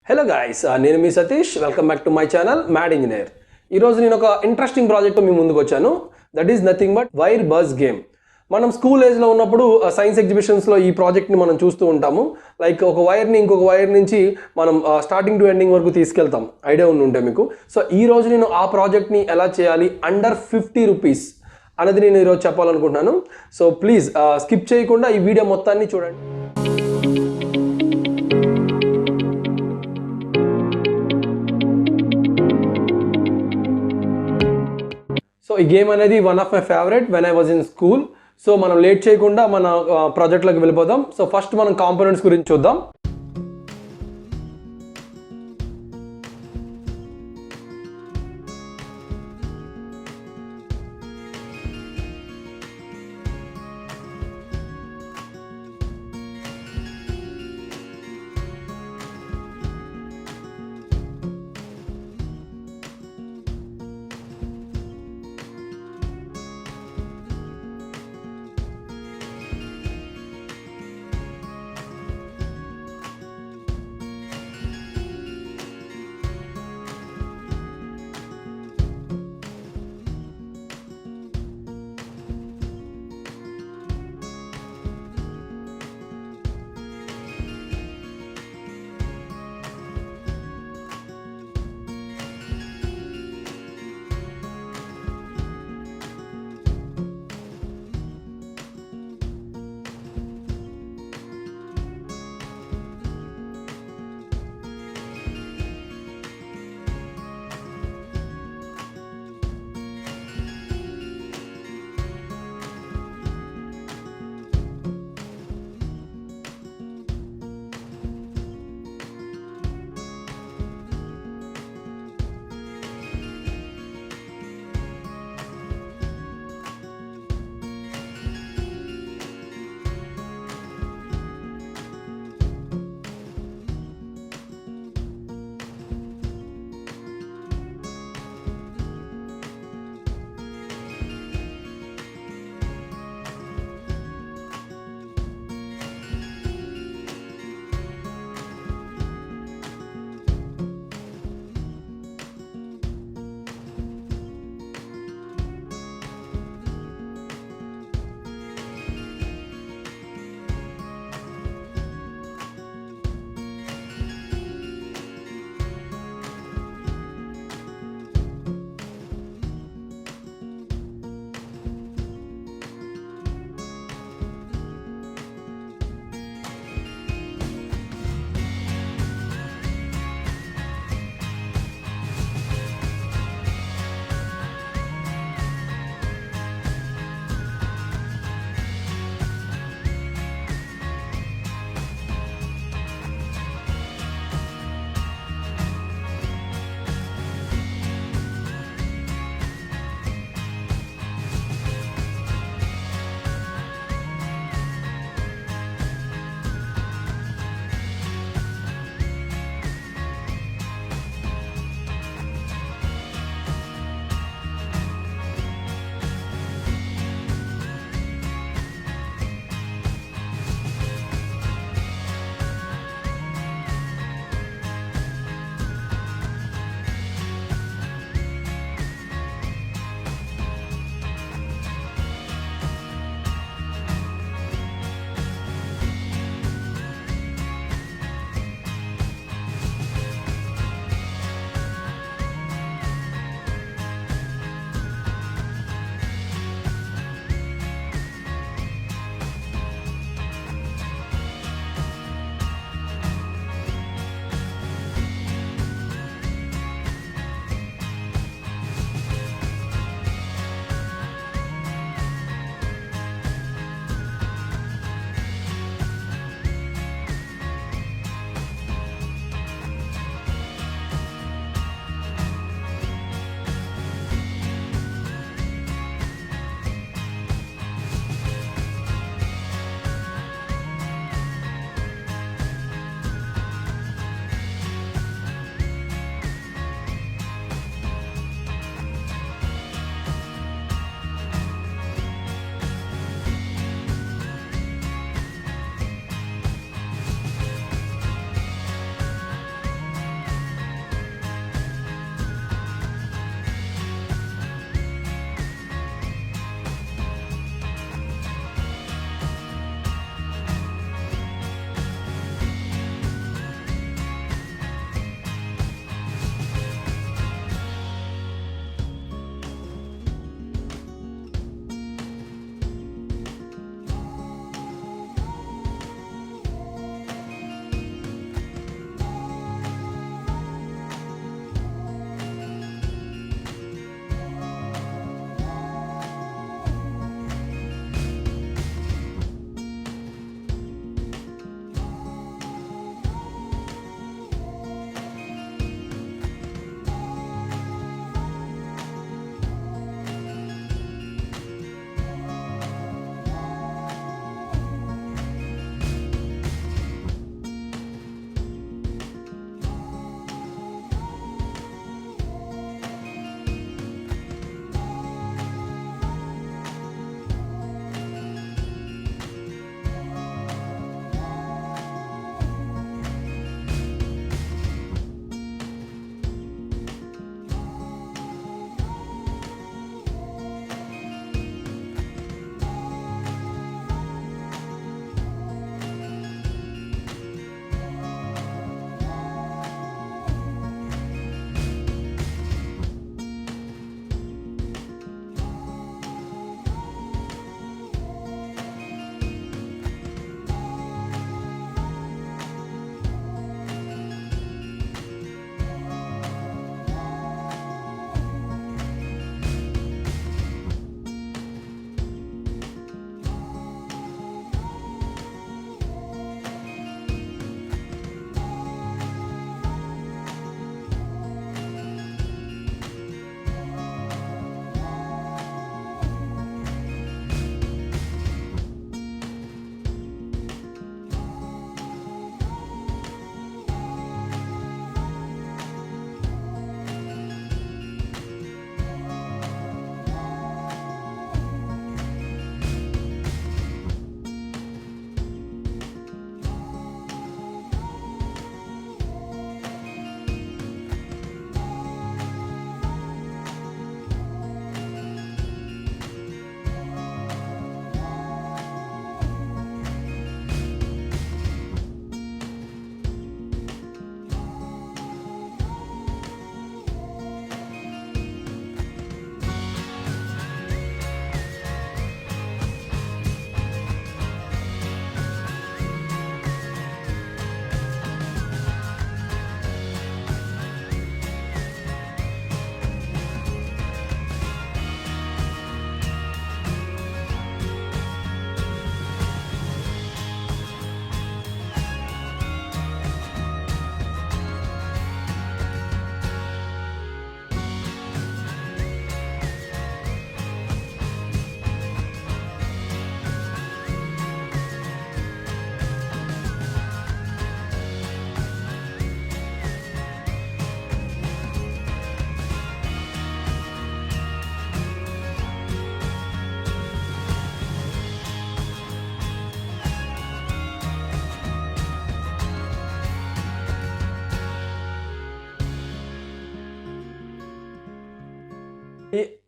Hello guys, నేను మీ Satish. Welcome back to my channel mad engineer. ఈరోజు నేను ఒక ఇంట్రెస్టింగ్ ప్రాజెక్ట్ మీ ముందుకు వచ్చాను. That is nothing but wire buzz game. మనం స్కూల్ ఏజ్లో ఉన్నప్పుడు సైన్స్ ఎగ్జిబిషన్స్లో ఈ ప్రాజెక్ట్ని మనం చూస్తూ ఉంటాము. లైక్ ఒక వైర్ని ఇంకొక వైర్ నుంచి మనం స్టార్టింగ్ టు ఎండింగ్ వరకు తీసుకెళ్తాం. ఐడియా ఉంటే మీకు. సో ఈ రోజు నేను ఆ ప్రాజెక్ట్ని ఎలా చేయాలి అండర్ 50 రూపీస్ అనేది నేను ఈరోజు చెప్పాలనుకుంటున్నాను. సో ప్లీజ్ స్కిప్ చేయకుండా ఈ వీడియో మొత్తాన్ని చూడండి. సో ఈ గేమ్ అనేది one of my favourite when I was in school. So మనం లేట్ చేయకుండా మన ప్రాజెక్ట్లోకి వెళ్ళిపోదాం. సో ఫస్ట్ మనం కాంపోనెంట్స్ గురించి చూద్దాం.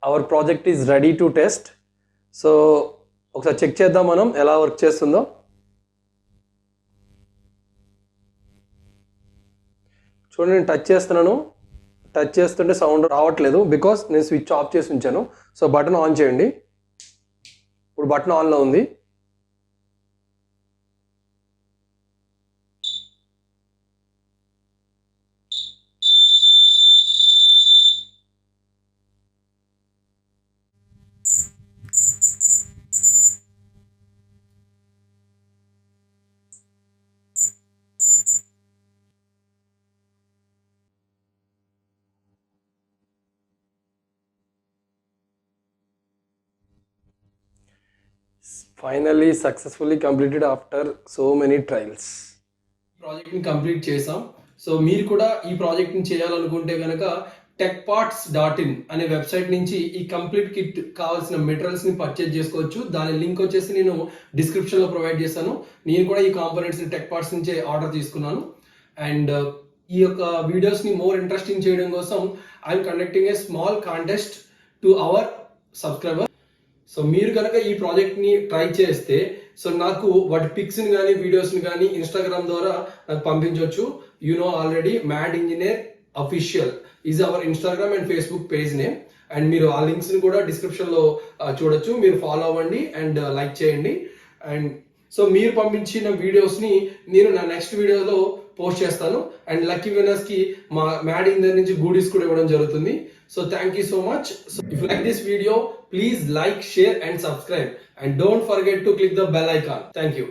Our project is ready to test. So ఒకసారి చెక్ చేద్దాం మనం ఎలా వర్క్ చేస్తుందో. చూడండి, నేను టచ్ చేస్తున్నాను. టచ్ చేస్తుంటే సౌండ్ రావట్లేదు బికాస్ నేను స్విచ్ ఆఫ్ చేసి ఉంచాను. సో బటన్ ఆన్ చేయండి. ఇప్పుడు బటన్ ఆన్లో ఉంది. Finally successfully completed after so many trials. ప్రాజెక్ట్ని కంప్లీట్ చేసాం. సో మీరు కూడా ఈ ప్రాజెక్ట్ని చేయాలనుకుంటే కనుక techparts.in అనే వెబ్సైట్ నుంచి ఈ కంప్లీట్ కిట్ కావాల్సిన మెటీరియల్స్ ని పర్చేజ్ చేసుకోవచ్చు. దాని లింక్ వచ్చేసి నేను డిస్క్రిప్షన్ లో ప్రొవైడ్ చేశాను. నేను కూడా ఈ కాంపోనెంట్స్ ని టెక్ పార్ట్స్ నుంచే ఆర్డర్ తీసుకున్నాను. అండ్ ఈ యొక్క వీడియోస్ ని మోర్ ఇంట్రెస్టింగ్ చేయడం కోసం I'm conducting a small contest to our subscriber. So మీరు కనుక ఈ ప్రాజెక్ట్ ని ట్రై చేస్తే సో నాకు వాటి పిక్స్ ని కానీ వీడియోస్ ని కానీ ఇన్స్టాగ్రామ్ ద్వారా నాకు పంపించవచ్చు. You know already mad engineer official is our Instagram and Facebook page name. And మీరు ఆ లింక్స్ ని కూడా డిస్క్రిప్షన్ లో చూడొచ్చు. మీరు ఫాలో అవ్వండి అండ్ లైక్ చేయండి. అండ్ సో మీరు పంపించిన వీడియోస్ ని నేను నా నెక్స్ట్ వీడియోలో పోస్ట్ చేస్తాను. అండ్ లక్కీ విన్నర్స్ కి మా మ్యాడ్ ఇంజనీర్ నుంచి గూడీస్ కూడా ఇవ్వడం జరుగుతుంది. So thank you so much. So if you like this video, please like, share and subscribe, and don't forget to click the bell icon. Thank you.